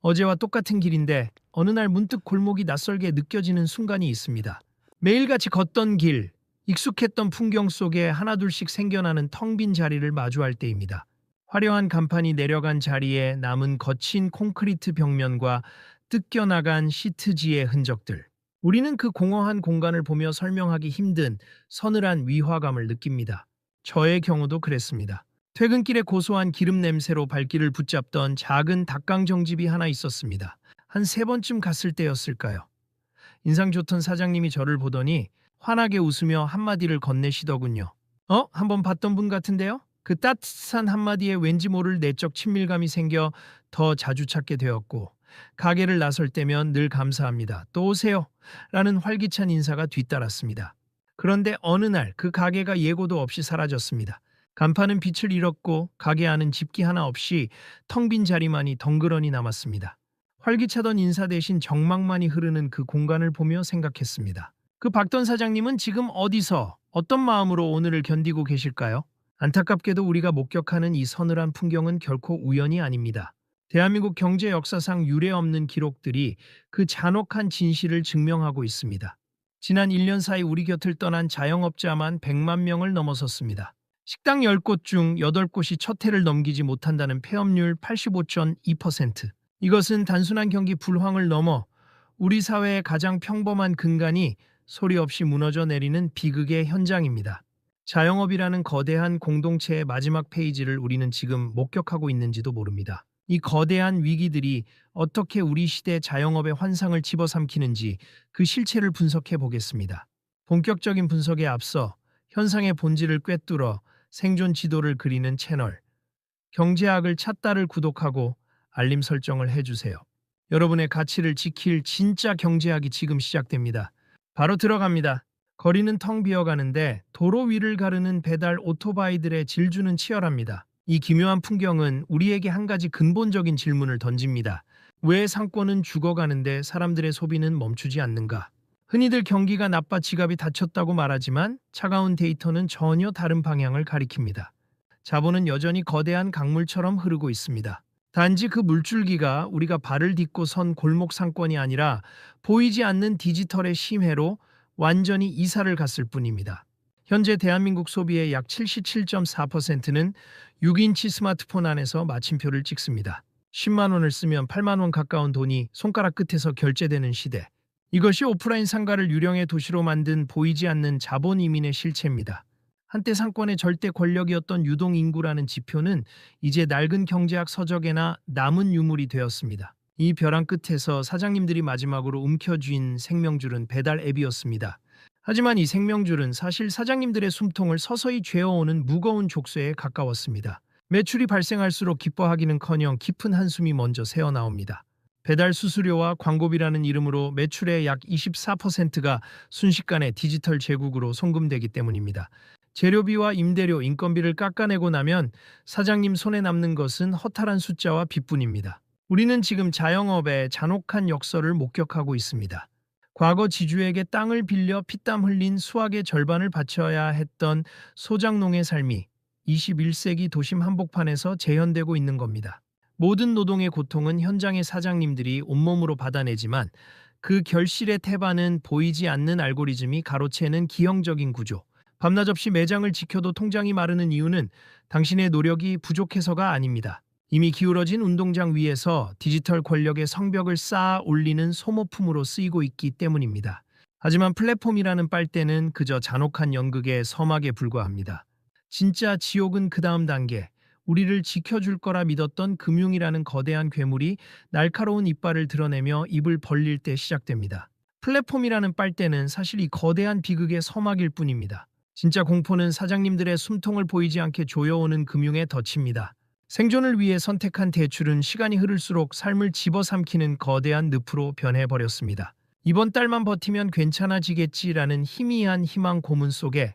어제와 똑같은 길인데 어느 날 문득 골목이 낯설게 느껴지는 순간이 있습니다. 매일같이 걷던 길, 익숙했던 풍경 속에 하나둘씩 생겨나는 텅 빈 자리를 마주할 때입니다. 화려한 간판이 내려간 자리에 남은 거친 콘크리트 벽면과 뜯겨나간 시트지의 흔적들. 우리는 그 공허한 공간을 보며 설명하기 힘든 서늘한 위화감을 느낍니다. 저의 경우도 그랬습니다. 퇴근길에 고소한 기름 냄새로 발길을 붙잡던 작은 닭강정집이 하나 있었습니다. 한 세 번쯤 갔을 때였을까요? 인상 좋던 사장님이 저를 보더니 환하게 웃으며 한마디를 건네시더군요. 한번 봤던 분 같은데요? 그 따뜻한 한마디에 왠지 모를 내적 친밀감이 생겨 더 자주 찾게 되었고, 가게를 나설 때면 늘 감사합니다. 또 오세요. 라는 활기찬 인사가 뒤따랐습니다. 그런데 어느 날 그 가게가 예고도 없이 사라졌습니다. 간판은 빛을 잃었고 가게 안은 집기 하나 없이 텅 빈 자리만이 덩그러니 남았습니다. 활기차던 인사 대신 정막만이 흐르는 그 공간을 보며 생각했습니다. 그 박던 사장님은 지금 어디서 어떤 마음으로 오늘을 견디고 계실까요? 안타깝게도 우리가 목격하는 이 서늘한 풍경은 결코 우연이 아닙니다. 대한민국 경제 역사상 유례없는 기록들이 그 잔혹한 진실을 증명하고 있습니다. 지난 1년 사이 우리 곁을 떠난 자영업자만 100만 명을 넘어섰습니다. 식당 10곳 중 8곳이 첫 해를 넘기지 못한다는 폐업률 85.2%. 이것은 단순한 경기 불황을 넘어 우리 사회의 가장 평범한 근간이 소리 없이 무너져 내리는 비극의 현장입니다. 자영업이라는 거대한 공동체의 마지막 페이지를 우리는 지금 목격하고 있는지도 모릅니다. 이 거대한 위기들이 어떻게 우리 시대 자영업의 환상을 집어삼키는지 그 실체를 분석해 보겠습니다. 본격적인 분석에 앞서 현상의 본질을 꿰뚫어 생존 지도를 그리는 채널 경제학을 찾다를 구독하고 알림 설정을 해주세요. 여러분의 가치를 지킬 진짜 경제학이 지금 시작됩니다. 바로 들어갑니다. 거리는 텅 비어가는데 도로 위를 가르는 배달 오토바이들의 질주는 치열합니다. 이 기묘한 풍경은 우리에게 한 가지 근본적인 질문을 던집니다. 왜 상권은 죽어가는데 사람들의 소비는 멈추지 않는가? 흔히들 경기가 나빠 지갑이 닫혔다고 말하지만 차가운 데이터는 전혀 다른 방향을 가리킵니다. 자본은 여전히 거대한 강물처럼 흐르고 있습니다. 단지 그 물줄기가 우리가 발을 딛고 선 골목 상권이 아니라 보이지 않는 디지털의 심해로 완전히 이사를 갔을 뿐입니다. 현재 대한민국 소비의 약 77.4%는 6인치 스마트폰 안에서 마침표를 찍습니다. 10만 원을 쓰면 8만 원 가까운 돈이 손가락 끝에서 결제되는 시대. 이것이 오프라인 상가를 유령의 도시로 만든 보이지 않는 자본 이민의 실체입니다. 한때 상권의 절대 권력이었던 유동인구라는 지표는 이제 낡은 경제학 서적에나 남은 유물이 되었습니다. 이 벼랑 끝에서 사장님들이 마지막으로 움켜쥔 생명줄은 배달 앱이었습니다. 하지만 이 생명줄은 사실 사장님들의 숨통을 서서히 죄어오는 무거운 족쇄에 가까웠습니다. 매출이 발생할수록 기뻐하기는커녕 깊은 한숨이 먼저 새어나옵니다. 배달 수수료와 광고비라는 이름으로 매출의 약 24%가 순식간에 디지털 제국으로 송금되기 때문입니다. 재료비와 임대료, 인건비를 깎아내고 나면 사장님 손에 남는 것은 허탈한 숫자와 빚뿐입니다. 우리는 지금 자영업의 잔혹한 역설을 목격하고 있습니다. 과거 지주에게 땅을 빌려 피땀 흘린 수확의 절반을 바쳐야 했던 소작농의 삶이 21세기 도심 한복판에서 재현되고 있는 겁니다. 모든 노동의 고통은 현장의 사장님들이 온몸으로 받아내지만 그 결실의 태반은 보이지 않는 알고리즘이 가로채는 기형적인 구조. 밤낮 없이 매장을 지켜도 통장이 마르는 이유는 당신의 노력이 부족해서가 아닙니다. 이미 기울어진 운동장 위에서 디지털 권력의 성벽을 쌓아 올리는 소모품으로 쓰이고 있기 때문입니다. 하지만 플랫폼이라는 빨대는 그저 잔혹한 연극의 서막에 불과합니다. 진짜 지옥은 그 다음 단계, 우리를 지켜줄 거라 믿었던 금융이라는 거대한 괴물이 날카로운 이빨을 드러내며 입을 벌릴 때 시작됩니다. 플랫폼이라는 빨대는 사실 이 거대한 비극의 서막일 뿐입니다. 진짜 공포는 사장님들의 숨통을 보이지 않게 조여오는 금융의 덫입니다. 생존을 위해 선택한 대출은 시간이 흐를수록 삶을 집어삼키는 거대한 늪으로 변해버렸습니다. 이번 달만 버티면 괜찮아지겠지라는 희미한 희망 고문 속에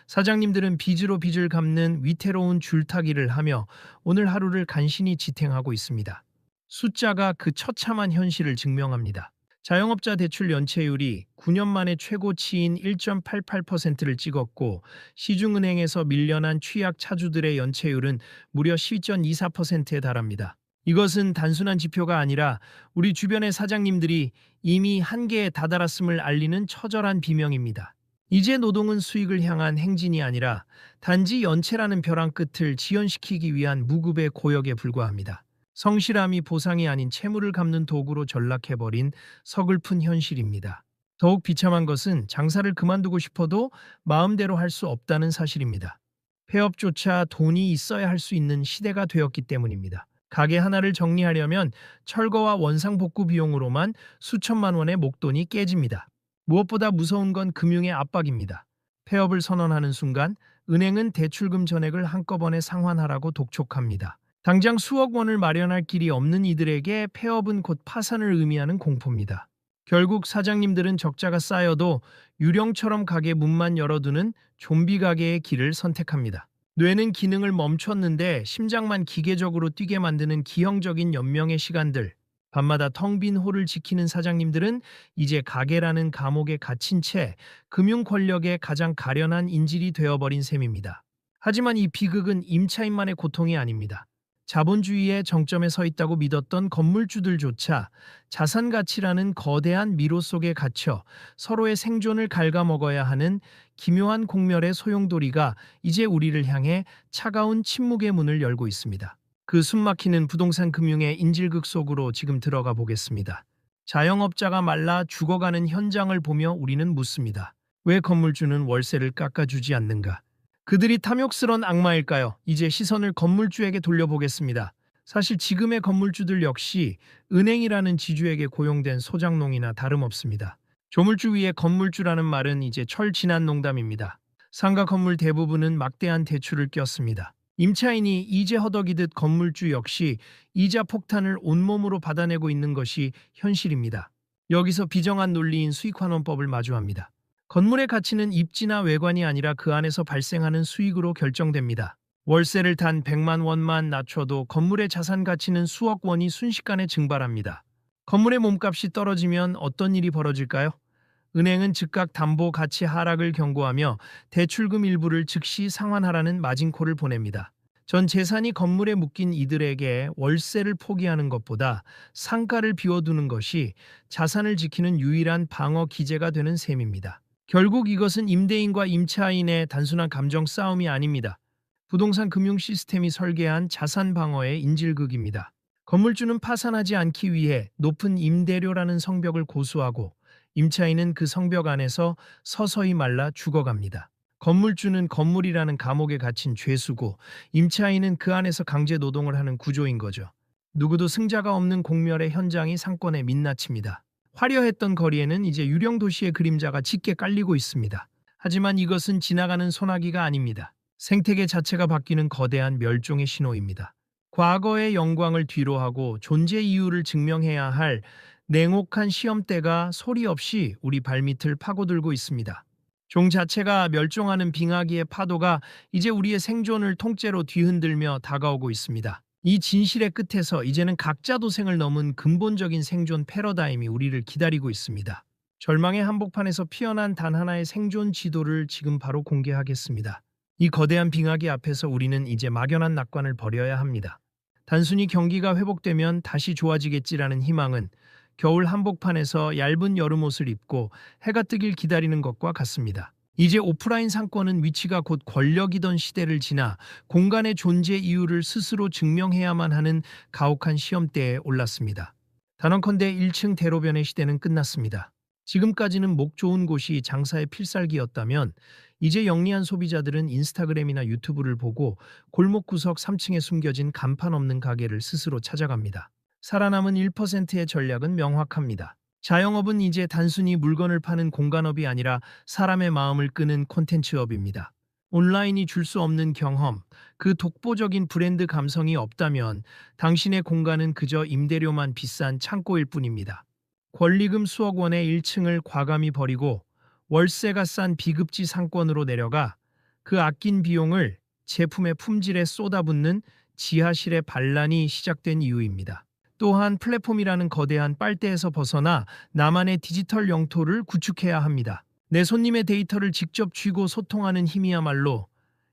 사장님들은 빚으로 빚을 갚는 위태로운 줄타기를 하며 오늘 하루를 간신히 지탱하고 있습니다. 숫자가 그 처참한 현실을 증명합니다. 자영업자 대출 연체율이 9년 만에 최고치인 1.88%를 찍었고 시중은행에서 밀려난 취약 차주들의 연체율은 무려 12.24%에 달합니다. 이것은 단순한 지표가 아니라 우리 주변의 사장님들이 이미 한계에 다다랐음을 알리는 처절한 비명입니다. 이제 노동은 수익을 향한 행진이 아니라 단지 연체라는 벼랑 끝을 지연시키기 위한 무급의 고역에 불과합니다. 성실함이 보상이 아닌 채무를 갚는 도구로 전락해버린 서글픈 현실입니다. 더욱 비참한 것은 장사를 그만두고 싶어도 마음대로 할 수 없다는 사실입니다. 폐업조차 돈이 있어야 할 수 있는 시대가 되었기 때문입니다. 가게 하나를 정리하려면 철거와 원상복구 비용으로만 수천만 원의 목돈이 깨집니다. 무엇보다 무서운 건 금융의 압박입니다. 폐업을 선언하는 순간 은행은 대출금 전액을 한꺼번에 상환하라고 독촉합니다. 당장 수억 원을 마련할 길이 없는 이들에게 폐업은 곧 파산을 의미하는 공포입니다. 결국 사장님들은 적자가 쌓여도 유령처럼 가게 문만 열어두는 좀비 가게의 길을 선택합니다. 뇌는 기능을 멈췄는데 심장만 기계적으로 뛰게 만드는 기형적인 연명의 시간들. 밤마다 텅 빈 홀을 지키는 사장님들은 이제 가게라는 감옥에 갇힌 채 금융 권력의 가장 가련한 인질이 되어버린 셈입니다. 하지만 이 비극은 임차인만의 고통이 아닙니다. 자본주의의 정점에 서 있다고 믿었던 건물주들조차 자산 가치라는 거대한 미로 속에 갇혀 서로의 생존을 갉아먹어야 하는 기묘한 공멸의 소용돌이가 이제 우리를 향해 차가운 침묵의 문을 열고 있습니다. 그 숨막히는 부동산 금융의 인질극 속으로 지금 들어가 보겠습니다. 자영업자가 말라 죽어가는 현장을 보며 우리는 묻습니다. 왜 건물주는 월세를 깎아주지 않는가? 그들이 탐욕스런 악마일까요? 이제 시선을 건물주에게 돌려보겠습니다. 사실 지금의 건물주들 역시 은행이라는 지주에게 고용된 소장농이나 다름없습니다. 조물주 위에 건물주라는 말은 이제 철지난 농담입니다. 상가 건물 대부분은 막대한 대출을 꼈습니다. 임차인이 이제 허덕이듯 건물주 역시 이자 폭탄을 온몸으로 받아내고 있는 것이 현실입니다. 여기서 비정한 논리인 수익환원법을 마주합니다. 건물의 가치는 입지나 외관이 아니라 그 안에서 발생하는 수익으로 결정됩니다. 월세를 단 100만 원만 낮춰도 건물의 자산 가치는 수억 원이 순식간에 증발합니다. 건물의 몸값이 떨어지면 어떤 일이 벌어질까요? 은행은 즉각 담보 가치 하락을 경고하며 대출금 일부를 즉시 상환하라는 마진콜을 보냅니다. 전 재산이 건물에 묶인 이들에게 월세를 포기하는 것보다 상가를 비워두는 것이 자산을 지키는 유일한 방어 기제가 되는 셈입니다. 결국 이것은 임대인과 임차인의 단순한 감정 싸움이 아닙니다. 부동산 금융 시스템이 설계한 자산 방어의 인질극입니다. 건물주는 파산하지 않기 위해 높은 임대료라는 성벽을 고수하고 임차인은 그 성벽 안에서 서서히 말라 죽어갑니다. 건물주는 건물이라는 감옥에 갇힌 죄수고 임차인은 그 안에서 강제 노동을 하는 구조인 거죠. 누구도 승자가 없는 공멸의 현장이 상권에 민낯입니다. 화려했던 거리에는 이제 유령 도시의 그림자가 짙게 깔리고 있습니다. 하지만 이것은 지나가는 소나기가 아닙니다. 생태계 자체가 바뀌는 거대한 멸종의 신호입니다. 과거의 영광을 뒤로하고 존재 이유를 증명해야 할 냉혹한 시험대가 소리 없이 우리 발밑을 파고들고 있습니다. 종 자체가 멸종하는 빙하기의 파도가 이제 우리의 생존을 통째로 뒤흔들며 다가오고 있습니다. 이 진실의 끝에서 이제는 각자 도생을 넘은 근본적인 생존 패러다임이 우리를 기다리고 있습니다. 절망의 한복판에서 피어난 단 하나의 생존 지도를 지금 바로 공개하겠습니다. 이 거대한 빙하기 앞에서 우리는 이제 막연한 낙관을 버려야 합니다. 단순히 경기가 회복되면 다시 좋아지겠지라는 희망은 겨울 한복판에서 얇은 여름옷을 입고 해가 뜨길 기다리는 것과 같습니다. 이제 오프라인 상권은 위치가 곧 권력이던 시대를 지나 공간의 존재 이유를 스스로 증명해야만 하는 가혹한 시험대에 올랐습니다. 단언컨대 1층 대로변의 시대는 끝났습니다. 지금까지는 목 좋은 곳이 장사의 필살기였다면 이제 영리한 소비자들은 인스타그램이나 유튜브를 보고 골목 구석 3층에 숨겨진 간판 없는 가게를 스스로 찾아갑니다. 살아남은 1%의 전략은 명확합니다. 자영업은 이제 단순히 물건을 파는 공간업이 아니라 사람의 마음을 끄는 콘텐츠업입니다. 온라인이 줄 수 없는 경험, 그 독보적인 브랜드 감성이 없다면 당신의 공간은 그저 임대료만 비싼 창고일 뿐입니다. 권리금 수억 원의 1층을 과감히 버리고 월세가 싼 비급지 상권으로 내려가 그 아낀 비용을 제품의 품질에 쏟아붓는 지하실의 반란이 시작된 이유입니다. 또한 플랫폼이라는 거대한 빨대에서 벗어나 나만의 디지털 영토를 구축해야 합니다. 내 손님의 데이터를 직접 쥐고 소통하는 힘이야말로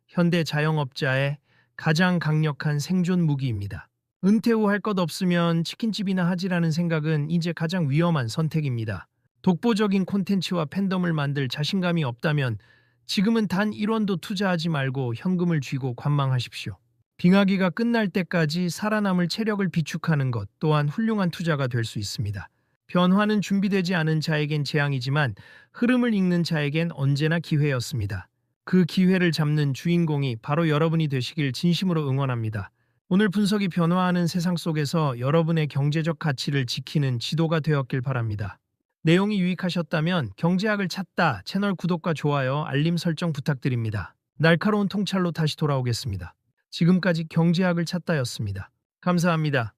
현대 자영업자의 가장 강력한 생존 무기입니다. 은퇴 후 할 것 없으면 치킨집이나 하지라는 생각은 이제 가장 위험한 선택입니다. 독보적인 콘텐츠와 팬덤을 만들 자신감이 없다면 지금은 단 1원도 투자하지 말고 현금을 쥐고 관망하십시오. 빙하기가 끝날 때까지 살아남을 체력을 비축하는 것 또한 훌륭한 투자가 될 수 있습니다. 변화는 준비되지 않은 자에겐 재앙이지만 흐름을 읽는 자에겐 언제나 기회였습니다. 그 기회를 잡는 주인공이 바로 여러분이 되시길 진심으로 응원합니다. 오늘 분석이 변화하는 세상 속에서 여러분의 경제적 가치를 지키는 지도가 되었길 바랍니다. 내용이 유익하셨다면 경제학을 찾다 채널 구독과 좋아요, 알림 설정 부탁드립니다. 날카로운 통찰로 다시 돌아오겠습니다. 지금까지 경제학을 찾다였습니다. 감사합니다.